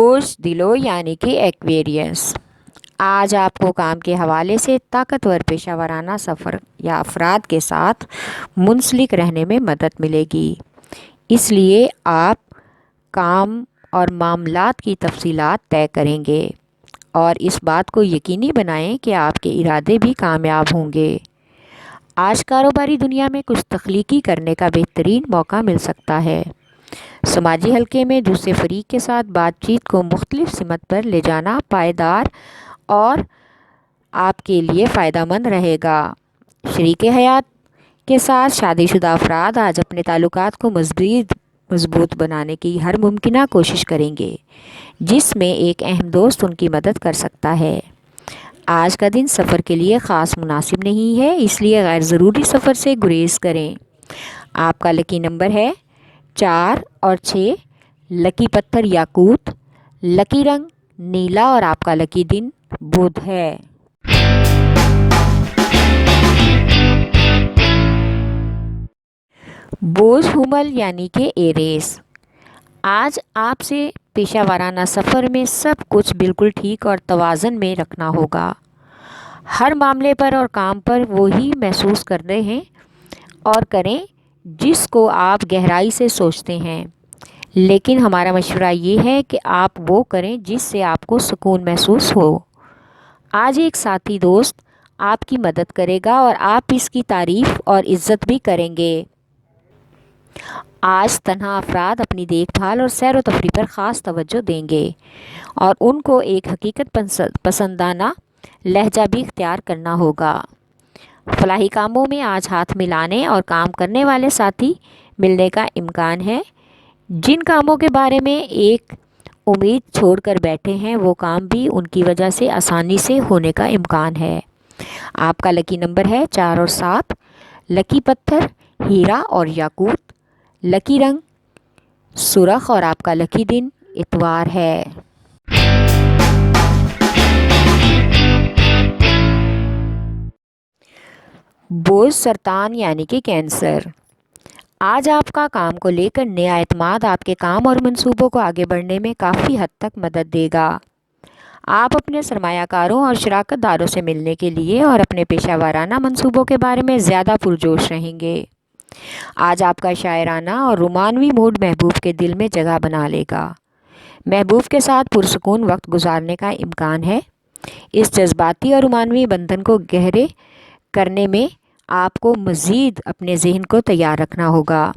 بزدلوں یعنی کہ ایکویرینس۔ آج آپ کو کام کے حوالے سے طاقتور پیشہ ورانہ سفر یا افراد کے ساتھ منسلک رہنے میں مدد ملے گی۔ اس لیے آپ کام اور معاملات کی تفصیلات طے کریں گے اور اس بات کو یقینی بنائیں کہ آپ کے ارادے بھی کامیاب ہوں گے۔ آج کاروباری دنیا میں کچھ تخلیقی کرنے کا بہترین موقع مل سکتا ہے۔ سماجی حلقے میں دوسرے فریق کے ساتھ بات چیت کو مختلف سمت پر لے جانا پائیدار اور آپ کے لیے فائدہ مند رہے گا۔ شریک حیات کے ساتھ شادی شدہ افراد آج اپنے تعلقات کو مضبوط بنانے کی ہر ممکنہ کوشش کریں گے، جس میں ایک اہم دوست ان کی مدد کر سکتا ہے۔ آج کا دن سفر کے لیے خاص مناسب نہیں ہے، اس لیے غیر ضروری سفر سے گریز کریں۔ آپ کا لکی نمبر ہے 4 اور 6۔ لکی پتھر یاقوت، لکی رنگ نیلا اور آپ کا لکی دن بدھ ہے۔ بوجھ حمل یعنی کہ ایریس۔ آج آپ سے پیشہ ورانہ سفر میں سب کچھ بالکل ٹھیک اور توازن میں رکھنا ہوگا۔ ہر معاملے پر اور کام پر وہی محسوس کرتے ہیں اور کریں جس کو آپ گہرائی سے سوچتے ہیں، لیکن ہمارا مشورہ یہ ہے کہ آپ وہ کریں جس سے آپ کو سکون محسوس ہو۔ آج ایک ساتھی دوست آپ کی مدد کرے گا اور آپ اس کی تعریف اور عزت بھی کریں گے۔ آج تنہا افراد اپنی دیکھ بھال اور سیر و تفریح پر خاص توجہ دیں گے اور ان کو ایک حقیقت پسندانہ لہجہ بھی اختیار کرنا ہوگا۔ فلاحی کاموں میں آج ہاتھ ملانے اور کام کرنے والے ساتھی ملنے کا امکان ہے۔ جن کاموں کے بارے میں ایک امید چھوڑ کر بیٹھے ہیں وہ کام بھی ان کی وجہ سے آسانی سے ہونے کا امکان ہے۔ آپ کا لکی نمبر ہے 4 اور 7۔ لکی پتھر ہیرا اور یاقوت، لکی رنگ سرخ اور آپ کا لکی دن اتوار ہے۔ بوجھ سرطان یعنی کہ کینسر۔ آج آپ کا کام کو لے کر نیا اعتماد آپ کے کام اور منصوبوں کو آگے بڑھنے میں کافی حد تک مدد دے گا۔ آپ اپنے سرمایہ کاروں اور شراکت داروں سے ملنے کے لیے اور اپنے پیشہ ورانہ منصوبوں کے بارے میں زیادہ پرجوش رہیں گے۔ آج آپ کا شاعرانہ اور رومانوی موڈ محبوب کے دل میں جگہ بنا لے گا۔ محبوب کے ساتھ پرسکون وقت گزارنے کا امکان ہے۔ اس جذباتی اور رومانوی بندھن کو گہرے کرنے میں آپ کو مزید اپنے ذہن کو تیار رکھنا ہوگا۔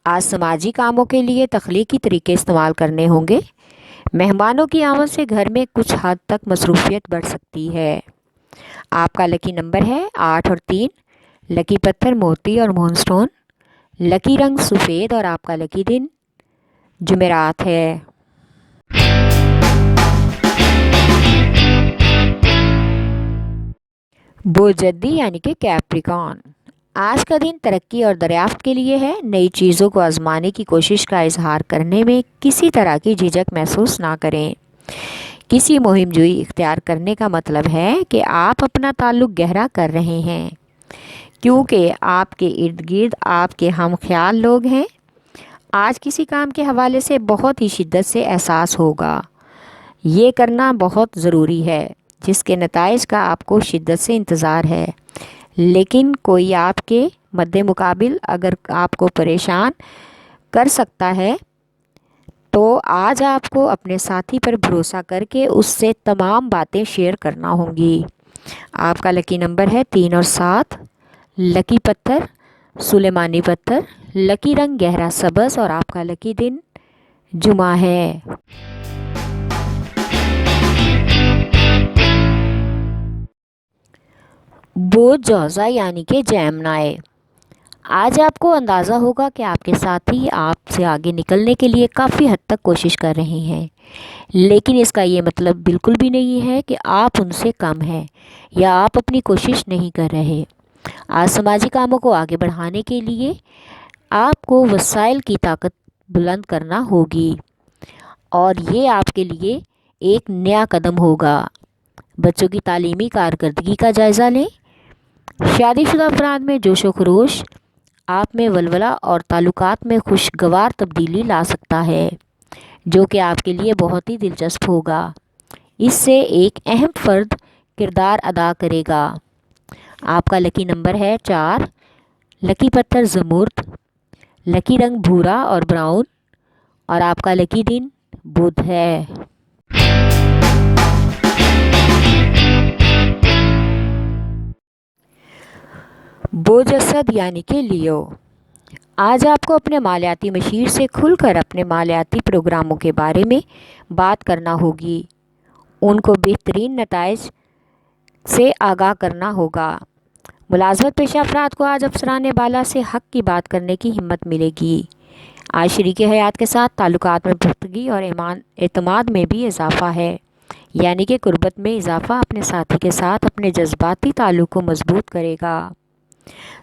آج سماجی کاموں کے لیے تخلیقی طریقے استعمال کرنے ہوں گے۔ مہمانوں کی آمد سے گھر میں کچھ حد تک مصروفیت بڑھ سکتی ہے۔ آپ کا لکی نمبر ہے 8 اور 3۔ لکی پتھر موتی اور مون سٹون، لکی رنگ سفید اور آپ کا لکی دن جمعرات ہے۔ بوجدی یعنی کہ کیپریکان۔ آج کا دن ترقی اور دریافت کے لیے ہے۔ نئی چیزوں کو آزمانے کی کوشش کا اظہار کرنے میں کسی طرح کی جھجک محسوس نہ کریں۔ کسی مہم جوئی اختیار کرنے کا مطلب ہے کہ آپ اپنا تعلق گہرا کر رہے ہیں، کیونکہ آپ کے ارد گرد آپ کے ہم خیال لوگ ہیں۔ آج کسی کام کے حوالے سے بہت ہی شدت سے احساس ہوگا۔ یہ کرنا بہت ضروری ہے جس کے نتائج کا آپ کو شدت سے انتظار ہے، لیکن کوئی آپ کے مد مقابل اگر آپ کو پریشان کر سکتا ہے تو آج آپ کو اپنے ساتھی پر بھروسہ کر کے اس سے تمام باتیں شیئر کرنا ہوں گی۔ آپ کا لکی نمبر ہے 3 اور 7۔ لکی پتھر سلیمانی پتھر، لکی رنگ گہرا سبز اور آپ کا لکی دن جمعہ ہے۔ بوجھ جوزا یعنی کہ جیمنائی۔ آج آپ کو اندازہ ہوگا کہ آپ کے ساتھی آپ سے آگے نکلنے کے لیے کافی حد تک کوشش کر رہے ہیں، لیکن اس کا یہ مطلب بالکل بھی نہیں ہے کہ آپ ان سے کم ہیں یا آپ اپنی کوشش نہیں کر رہے۔ آج سماجی کاموں کو آگے بڑھانے کے لیے آپ کو وسائل کی طاقت بلند کرنا ہوگی اور یہ آپ کے لیے ایک نیا قدم ہوگا۔ بچوں کی تعلیمی کارکردگی کا جائزہ لیں۔ شادی شدہ افراد میں جوش و خروش آپ میں ولولہ اور تعلقات میں خوشگوار تبدیلی لا سکتا ہے۔ جو کہ آپ کے لیے بہت ہی دلچسپ ہوگا۔ اس سے ایک اہم فرد کردار ادا کرے گا۔ آپ کا لکی نمبر ہے 4، لکی پتھر زمرد، لکی رنگ بھورا اور براؤن، اور آپ کا لکی دن بدھ ہے۔ بوجھ اسد یعنی کہ لیو، آج آپ کو اپنے مالیاتی مشیر سے کھل کر اپنے مالیاتی پروگراموں کے بارے میں بات کرنا ہوگی۔ ان کو بہترین نتائج سے آگاہ کرنا ہوگا۔ ملازمت پیشہ افراد کو آج افسران بالا سے حق کی بات کرنے کی ہمت ملے گی۔ آج شریک حیات کے ساتھ تعلقات میں پختگی اور اعتماد میں بھی اضافہ ہے، یعنی کہ قربت میں اضافہ اپنے ساتھی کے ساتھ اپنے جذباتی تعلق کو مضبوط کرے گا۔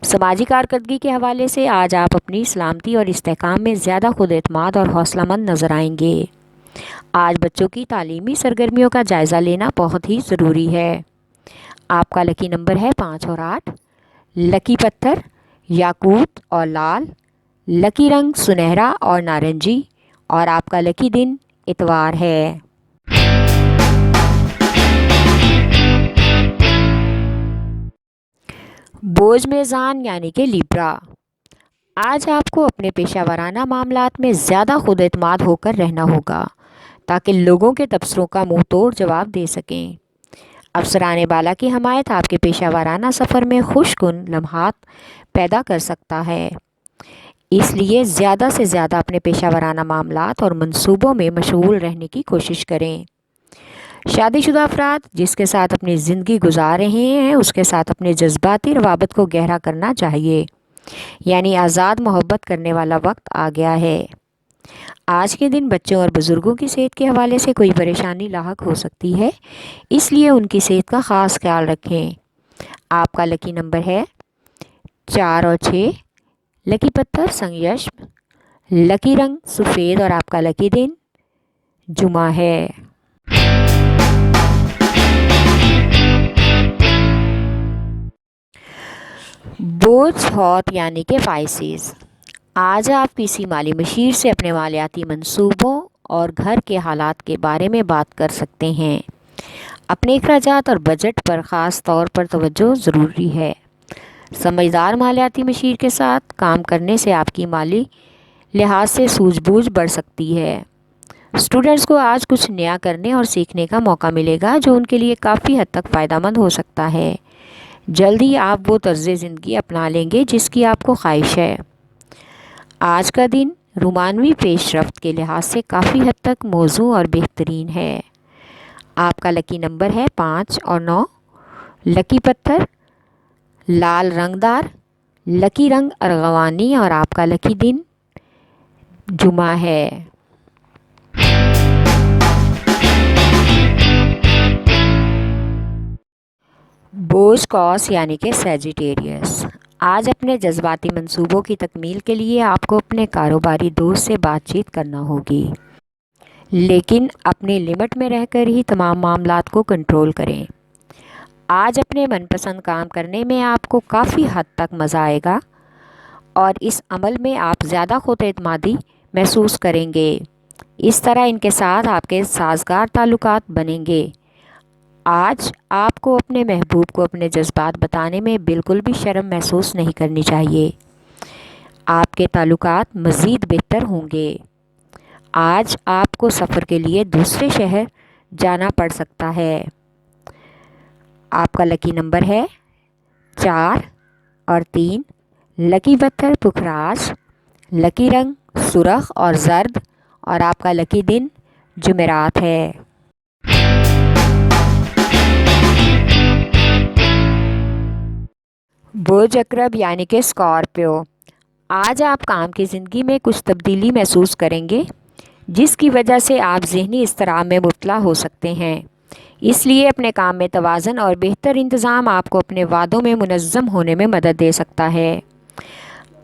سماجی کارکردگی کے حوالے سے آج آپ اپنی سلامتی اور استحکام میں زیادہ خود اعتماد اور حوصلہ مند نظر آئیں گے۔ آج بچوں کی تعلیمی سرگرمیوں کا جائزہ لینا بہت ہی ضروری ہے۔ آپ کا لکی نمبر ہے 5 اور 8، لکی پتھر یاقوت اور لال، لکی رنگ سنہرا اور نارنجی، اور آپ کا لکی دن اتوار ہے۔ بوجھ میزان یعنی کہ لیبرا، آج آپ کو اپنے پیشہ ورانہ معاملات میں زیادہ خود اعتماد ہو کر رہنا ہوگا تاکہ لوگوں کے تبصروں کا منہ توڑ جواب دے سکیں۔ افسران بالا کی حمایت آپ کے پیشہ ورانہ سفر میں خوش کن لمحات پیدا کر سکتا ہے، اس لیے زیادہ سے زیادہ اپنے پیشہ ورانہ معاملات اور منصوبوں میں مشغول رہنے کی کوشش کریں۔ شادی شدہ افراد جس کے ساتھ اپنی زندگی گزار رہے ہیں اس کے ساتھ اپنے جذباتی روابط کو گہرا کرنا چاہیے، یعنی آزاد محبت کرنے والا وقت آ گیا ہے۔ آج کے دن بچوں اور بزرگوں کی صحت کے حوالے سے کوئی پریشانی لاحق ہو سکتی ہے، اس لیے ان کی صحت کا خاص خیال رکھیں۔ آپ کا لکی نمبر ہے 4 اور 6، لکی پتھر سنگیشم، لکی رنگ سفید، اور آپ کا لکی دن جمعہ ہے۔ بوجھ حوت یعنی کہ پائسیز، آج آپ کسی مالی مشیر سے اپنے مالیاتی منصوبوں اور گھر کے حالات کے بارے میں بات کر سکتے ہیں۔ اپنے اخراجات اور بجٹ پر خاص طور پر توجہ ضروری ہے۔ سمجھدار مالیاتی مشیر کے ساتھ کام کرنے سے آپ کی مالی لحاظ سے سوجھ بوجھ بڑھ سکتی ہے۔ اسٹوڈنٹس کو آج کچھ نیا کرنے اور سیکھنے کا موقع ملے گا جو ان کے لیے کافی حد تک فائدہ مند ہو سکتا ہے۔ جلد ہی آپ وہ طرز زندگی اپنا لیں گے جس کی آپ کو خواہش ہے۔ آج کا دن رومانوی پیش رفت کے لحاظ سے کافی حد تک موزوں اور بہترین ہے۔ آپ کا لکی نمبر ہے 5 اور 9، لکی پتھر لال رنگدار، لکی رنگ ارغوانی، اور آپ کا لکی دن جمعہ ہے۔ بوجھ قوس یعنی کہ سیجیٹیریس، آج اپنے جذباتی منصوبوں کی تکمیل کے لیے آپ کو اپنے کاروباری دوست سے بات چیت کرنا ہوگی، لیکن اپنے لمٹ میں رہ کر ہی تمام معاملات کو کنٹرول کریں۔ آج اپنے من پسند کام کرنے میں آپ کو کافی حد تک مزہ آئے گا اور اس عمل میں آپ زیادہ خود اعتمادی محسوس کریں گے۔ اس طرح ان کے ساتھ آپ کے سازگار تعلقات بنیں گے۔ آج آپ کو اپنے محبوب کو اپنے جذبات بتانے میں بالکل بھی شرم محسوس نہیں کرنی چاہیے۔ آپ کے تعلقات مزید بہتر ہوں گے۔ آج آپ کو سفر کے لیے دوسرے شہر جانا پڑ سکتا ہے۔ آپ کا لکی نمبر ہے 4 اور 3، لکی پتھر پکھراج، لکی رنگ سرخ اور زرد، اور آپ کا لکی دن جمعرات ہے۔ بوجھ عقرب یعنی کہ اسکارپیو، آج آپ کام کی زندگی میں کچھ تبدیلی محسوس کریں گے جس کی وجہ سے آپ ذہنی اضطراب میں مبتلا ہو سکتے ہیں، اس لیے اپنے کام میں توازن اور بہتر انتظام آپ کو اپنے وعدوں میں منظم ہونے میں مدد دے سکتا ہے۔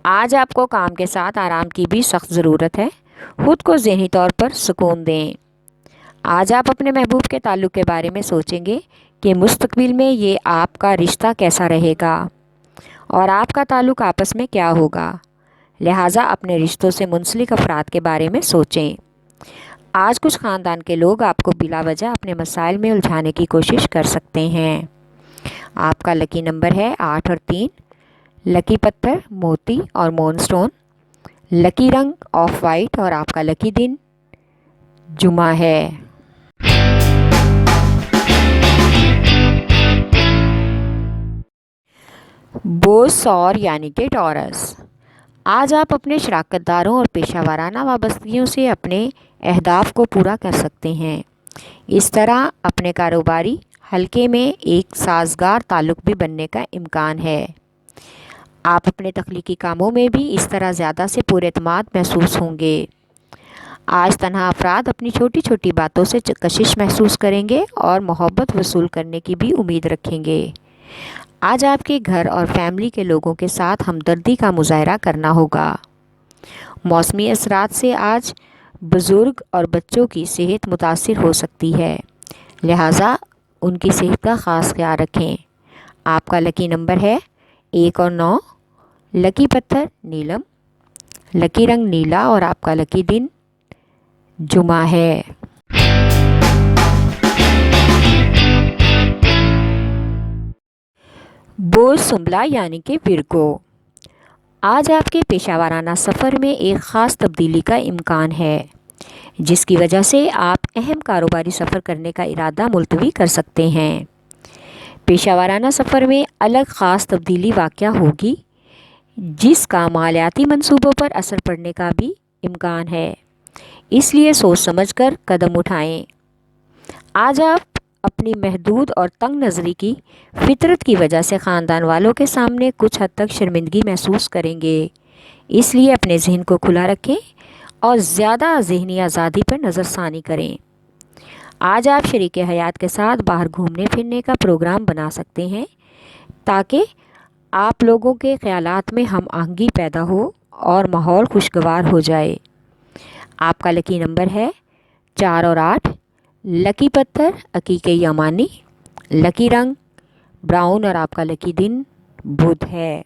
آج آپ کو کام کے ساتھ آرام کی بھی سخت ضرورت ہے، خود کو ذہنی طور پر سکون دیں۔ آج آپ اپنے محبوب کے تعلق کے بارے میں سوچیں گے کہ مستقبل میں یہ آپ کا رشتہ کیسا رہے گا اور آپ کا تعلق آپس میں کیا ہوگا، لہٰذا اپنے رشتوں سے منسلک افراد کے بارے میں سوچیں۔ آج کچھ خاندان کے لوگ آپ کو بلا وجہ اپنے مسائل میں الجھانے کی کوشش کر سکتے ہیں۔ آپ کا لکی نمبر ہے 8 اور 3۔ لکی پتھر موتی اور مون سٹون۔ لکی رنگ آف وائٹ اور آپ کا لکی دن جمعہ ہے۔ بوز سور یعنی کہ ٹورس، آج آپ اپنے شراکت داروں اور پیشہ ورانہ وابستگیوں سے اپنے اہداف کو پورا کر سکتے ہیں۔ اس طرح اپنے کاروباری حلقے میں ایک سازگار تعلق بھی بننے کا امکان ہے۔ آپ اپنے تخلیقی کاموں میں بھی اس طرح زیادہ سے پر اعتماد محسوس ہوں گے۔ آج تنہا افراد اپنی چھوٹی چھوٹی باتوں سے کشش محسوس کریں گے اور محبت وصول کرنے کی بھی امید رکھیں گے۔ آج آپ کے گھر اور فیملی کے لوگوں کے ساتھ ہمدردی کا مظاہرہ کرنا ہوگا۔ موسمی اثرات سے آج بزرگ اور بچوں کی صحت متاثر ہو سکتی ہے، لہٰذا ان کی صحت کا خاص خیال رکھیں۔ آپ کا لکی نمبر ہے 1 اور 9۔ لکی پتھر نیلم۔ لکی رنگ نیلا اور آپ کا لکی دن جمعہ ہے۔ بوز سنبلا یعنی کہ ورگو، آج آپ کے پیشہ ورانہ سفر میں ایک خاص تبدیلی کا امکان ہے، جس کی وجہ سے آپ اہم کاروباری سفر کرنے کا ارادہ ملتوی کر سکتے ہیں۔ پیشہ ورانہ سفر میں الگ خاص تبدیلی واقع ہوگی، جس کا مالیاتی منصوبوں پر اثر پڑنے کا بھی امکان ہے، اس لیے سوچ سمجھ کر قدم اٹھائیں۔ آج آپ اپنی محدود اور تنگ نظری کی فطرت کی وجہ سے خاندان والوں کے سامنے کچھ حد تک شرمندگی محسوس کریں گے، اس لیے اپنے ذہن کو کھلا رکھیں اور زیادہ ذہنی آزادی پر نظر ثانی کریں۔ آج آپ شریک حیات کے ساتھ باہر گھومنے پھرنے کا پروگرام بنا سکتے ہیں تاکہ آپ لوگوں کے خیالات میں ہم آہنگی پیدا ہو اور ماحول خوشگوار ہو جائے۔ آپ کا لکی نمبر ہے 4 اور 8۔ لکی پتھر عقیقہ یمانی۔ لکی رنگ براؤن اور آپ کا لکی دن بدھ ہے۔